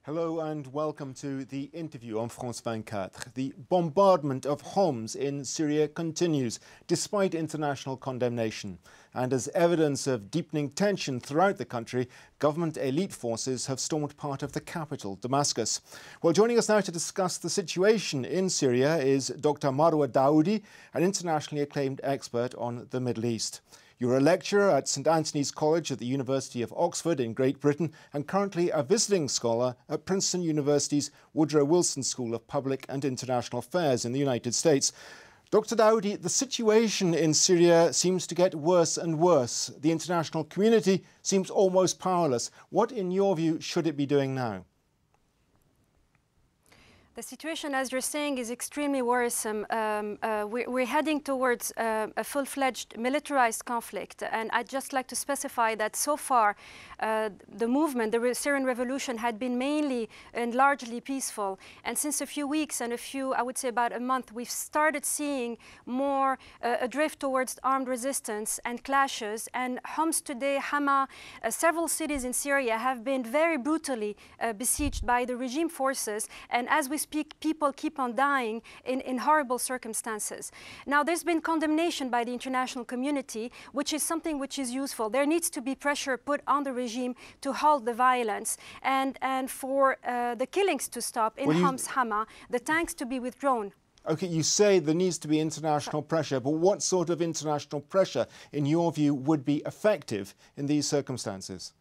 Hello and welcome to the interview on France 24. The bombardment of Homs in Syria continues, despite international condemnation. And as evidence of deepening tension throughout the country, government elite forces have stormed part of the capital, Damascus. Well, joining us now to discuss the situation in Syria is Dr. Marwa Daoudi, an internationally acclaimed expert on the Middle East. You're a lecturer at St Antony's College at the University of Oxford in Great Britain and currently a visiting scholar at Princeton University's Woodrow Wilson School of Public and International Affairs in the United States. Dr. Daoudi, the situation in Syria seems to get worse and worse. The international community seems almost powerless. What, in your view, should it be doing now? The situation, as you're saying, is extremely worrisome. We're heading towards a full-fledged militarized conflict. And I'd just like to specify that so far, the movement, the Syrian revolution, had been mainly and largely peaceful. And since a few weeks and I would say about a month, we've started seeing more a drift towards armed resistance and clashes. And Homs today, Hama, several cities in Syria have been very brutally besieged by the regime forces. And as we speak, people keep on dying in horrible circumstances. Now, there's been condemnation by the international community, which is something which is useful. There needs to be pressure put on the regime to halt the violence and for the killings to stop in Homs, Hama, the tanks to be withdrawn. OK, you say there needs to be international pressure, but what sort of international pressure, in your view, would be effective in these circumstances?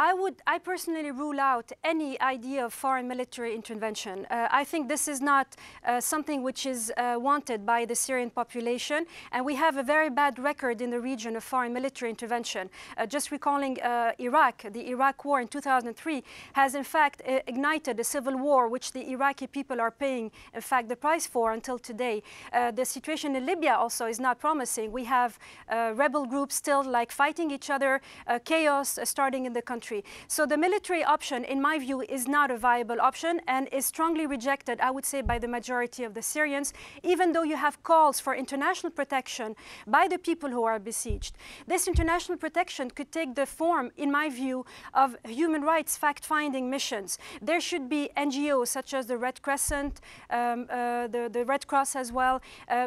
I personally rule out any idea of foreign military intervention. I think this is not something which is wanted by the Syrian population, and we have a very bad record in the region of foreign military intervention. Just recalling Iraq, the Iraq war in 2003 has in fact ignited a civil war which the Iraqi people are paying, in fact, the price for until today. The situation in Libya also is not promising. We have rebel groups still fighting each other, chaos starting in the country. So the military option, in my view, is not a viable option and is strongly rejected, I would say, by the majority of the Syrians, even though you have calls for international protection by the people who are besieged. This international protection could take the form, in my view, of human rights fact-finding missions. There should be NGOs such as the Red Crescent, the Red Cross as well,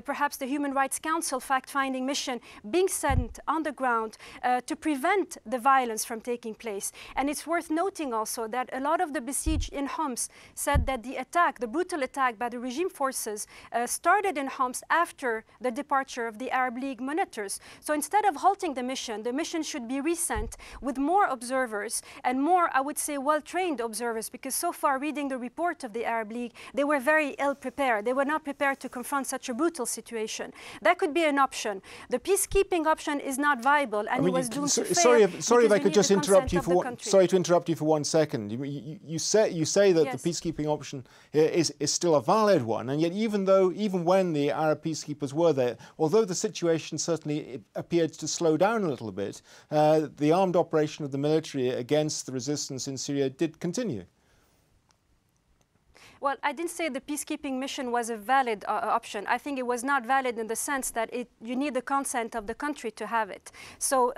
perhaps the Human Rights Council fact-finding mission being sent on the ground to prevent the violence from taking place. And it's worth noting also that a lot of the besieged in Homs said that the brutal attack by the regime forces started in Homs after the departure of the Arab League monitors. So instead of halting the mission should be resent with more observers and more, I would say, well-trained observers, because so far, reading the report of the Arab League, they were very ill-prepared. They were not prepared to confront such a brutal situation. That could be an option. The peacekeeping option is not viable, and it was doomed to fail. Sorry if I could just interrupt you for sorry to interrupt you for 1 second. You say that yes, the peacekeeping option is still a valid one, and yet even when the Arab peacekeepers were there, although the situation certainly appeared to slow down a little bit, the armed operation of the military against the resistance in Syria did continue. Well, I didn't say the peacekeeping mission was a valid option. I think it was not valid in the sense that you need the consent of the country to have it. So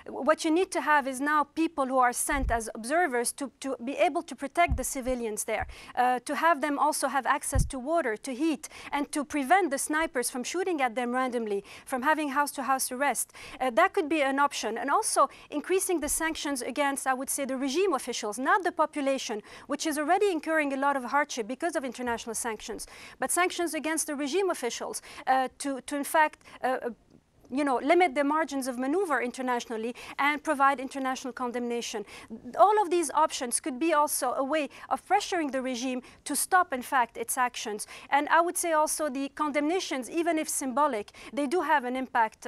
what you need to have is now people who are sent as observers to be able to protect the civilians there, to have them also have access to water, to heat, and to prevent the snipers from shooting at them randomly, from having house-to-house arrest. That could be an option. And also increasing the sanctions against, I would say, the regime officials, not the population, which is already incurring a lot of hardship because of international sanctions, but sanctions against the regime officials to in fact, limit the margins of maneuver internationally and provide international condemnation. All of these options could be also a way of pressuring the regime to stop, in fact, its actions. And I would say also the condemnations, even if symbolic, they do have an impact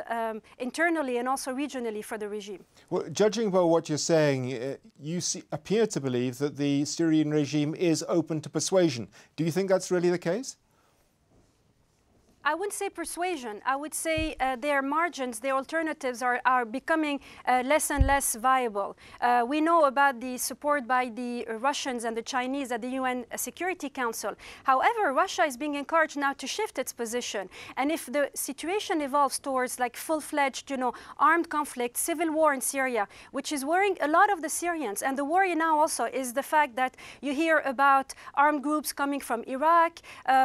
internally and also regionally for the regime. Well, judging by what you're saying, you appear to believe that the Syrian regime is open to persuasion. Do you think that's really the case? I wouldn't say persuasion. I would say their margins, their alternatives are becoming less and less viable. We know about the support by the Russians and the Chinese at the UN Security Council. However, Russia is being encouraged now to shift its position. And if the situation evolves towards like full-fledged, armed conflict, civil war in Syria, which is worrying a lot of the Syrians, and the worry now also is the fact that you hear about armed groups coming from Iraq,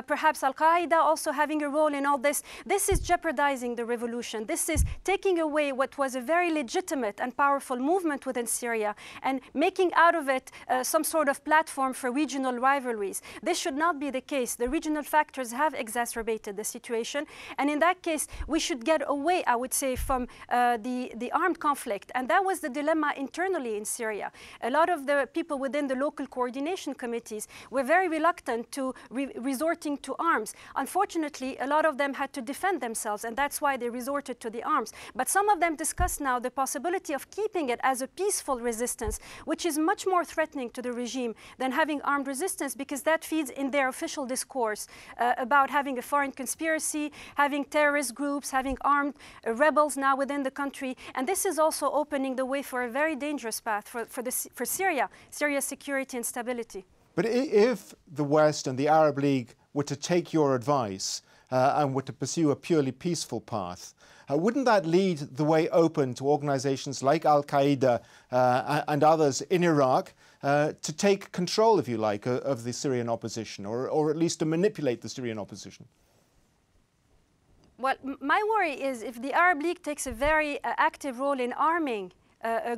perhaps Al-Qaeda also having a role in all this. This is jeopardizing the revolution. This is taking away what was a very legitimate and powerful movement within Syria and making out of it some sort of platform for regional rivalries. This should not be the case. The regional factors have exacerbated the situation, and in that case, we should get away, I would say, from the armed conflict. And that was the dilemma internally in Syria. A lot of the people within the local coordination committees were very reluctant to resorting to arms. Unfortunately, a lot of them had to defend themselves, and that's why they resorted to the arms. But some of them discuss now the possibility of keeping it as a peaceful resistance, which is much more threatening to the regime than having armed resistance, because that feeds in their official discourse about having a foreign conspiracy, having terrorist groups, having armed rebels now within the country. And this is also opening the way for a very dangerous path for Syria's security and stability. But if the West and the Arab League were to take your advice and were to pursue a purely peaceful path, wouldn't that lead the way open to organizations like Al-Qaeda and others in Iraq to take control, if you like, of the Syrian opposition, or at least to manipulate the Syrian opposition? Well, my worry is if the Arab League takes a very active role in arming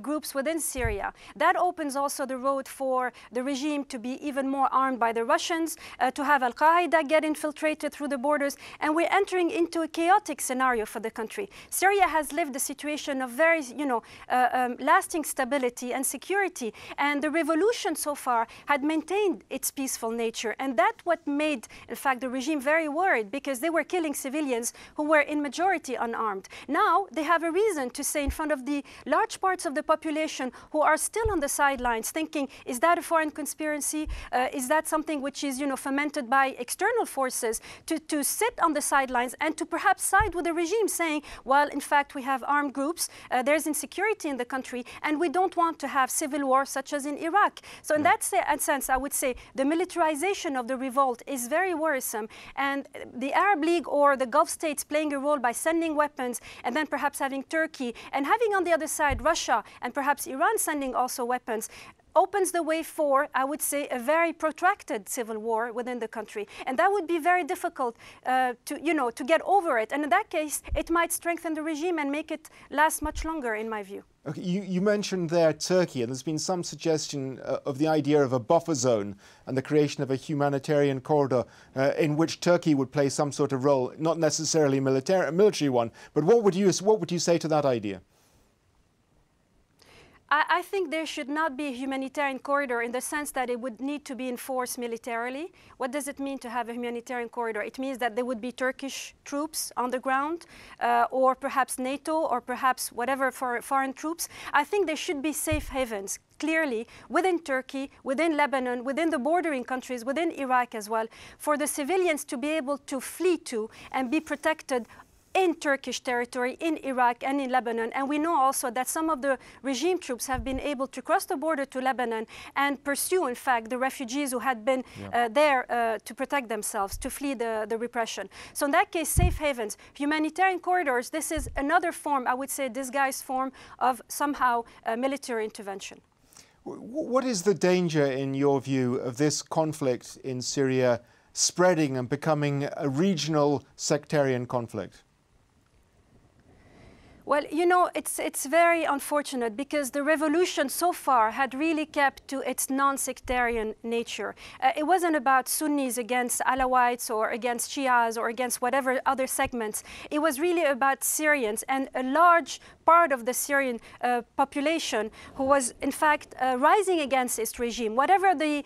groups within Syria, that opens also the road for the regime to be even more armed by the Russians, to have Al-Qaeda get infiltrated through the borders, and we're entering into a chaotic scenario for the country. Syria has lived a situation of very, lasting stability and security, and the revolution so far had maintained its peaceful nature, and that's what made, in fact, the regime very worried, because they were killing civilians who were in majority unarmed. Now they have a reason to say in front of the large part of the population who are still on the sidelines thinking, is that a foreign conspiracy? Is that something which is, fomented by external forces, to sit on the sidelines and to perhaps side with the regime, saying, well, in fact, we have armed groups, there's insecurity in the country, and we don't want to have civil war such as in Iraq. So in that sense, I would say the militarization of the revolt is very worrisome, and the Arab League or the Gulf states playing a role by sending weapons, and then perhaps having Turkey, and having on the other side Russia and perhaps Iran sending also weapons, opens the way for, I would say, a very protracted civil war within the country. And that would be very difficult to get over it. And in that case, it might strengthen the regime and make it last much longer, in my view. Okay, you mentioned there Turkey, and there's been some suggestion of the idea of a buffer zone and the creation of a humanitarian corridor in which Turkey would play some sort of role, not necessarily a military one. But what would you say to that idea? I think there should not be a humanitarian corridor in the sense that it would need to be enforced militarily. What does it mean to have a humanitarian corridor? It means that there would be Turkish troops on the ground, or perhaps NATO, or perhaps whatever for foreign troops. I think there should be safe havens, clearly, within Turkey, within Lebanon, within the bordering countries, within Iraq as well, for the civilians to be able to flee to and be protected in Turkish territory, in Iraq and in Lebanon. And we know also that some of the regime troops have been able to cross the border to Lebanon and pursue, in fact, the refugees who had been there to protect themselves, to flee the repression. So in that case, safe havens, humanitarian corridors, this is another form, I would say, disguised form of somehow military intervention. What is the danger, in your view, of this conflict in Syria spreading and becoming a regional sectarian conflict? Well, it's very unfortunate, because the revolution so far had really kept to its non-sectarian nature. It wasn't about Sunnis against Alawites or against Shias or against whatever other segments. It was really about Syrians, and a large part of the Syrian population who was, in fact, rising against its regime, whatever the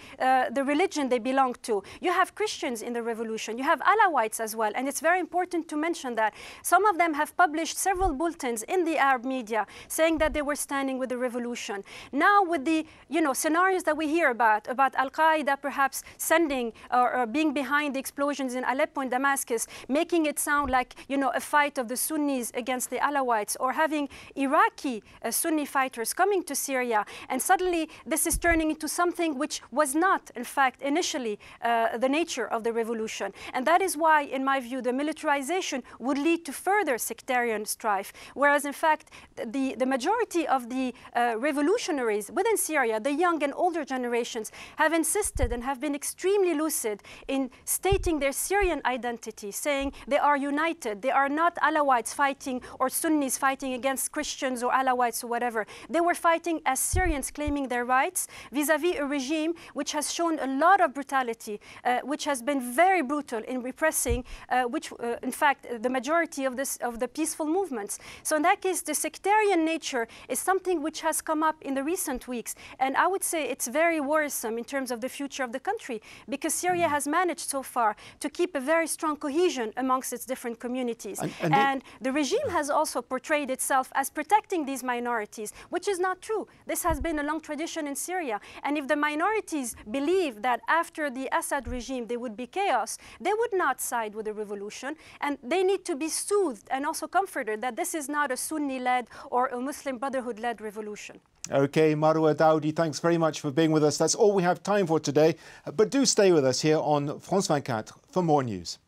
religion they belonged to. You have Christians in the revolution. You have Alawites as well, and it's very important to mention that. Some of them have published several bulletins bulletins in the Arab media saying that they were standing with the revolution. Now with the scenarios that we hear about Al-Qaeda perhaps sending or being behind the explosions in Aleppo and Damascus, making it sound like a fight of the Sunnis against the Alawites, or having Iraqi Sunni fighters coming to Syria, and suddenly this is turning into something which was not, in fact, initially the nature of the revolution. And that is why, in my view, the militarization would lead to further sectarian strife, whereas in fact the majority of the revolutionaries within Syria, the young and older generations, have insisted and have been extremely lucid in stating their Syrian identity, saying they are united, they are not Alawites fighting or Sunnis fighting against Christians or Alawites or whatever. They were fighting as Syrians claiming their rights vis-à-vis a regime which has shown a lot of brutality, which has been very brutal in repressing, in fact, the majority of the peaceful movements. So in that case, the sectarian nature is something which has come up in the recent weeks, and I would say it's very worrisome in terms of the future of the country, because Syria has managed so far to keep a very strong cohesion amongst its different communities. And the regime has also portrayed itself as protecting these minorities, which is not true. This has been a long tradition in Syria, and if the minorities believe that after the Assad regime there would be chaos, they would not side with the revolution, and they need to be soothed and also comforted that this is not a Sunni-led or a Muslim Brotherhood-led revolution. Okay, Marwa Daoudi, thanks very much for being with us. That's all we have time for today, but do stay with us here on France 24 for more news.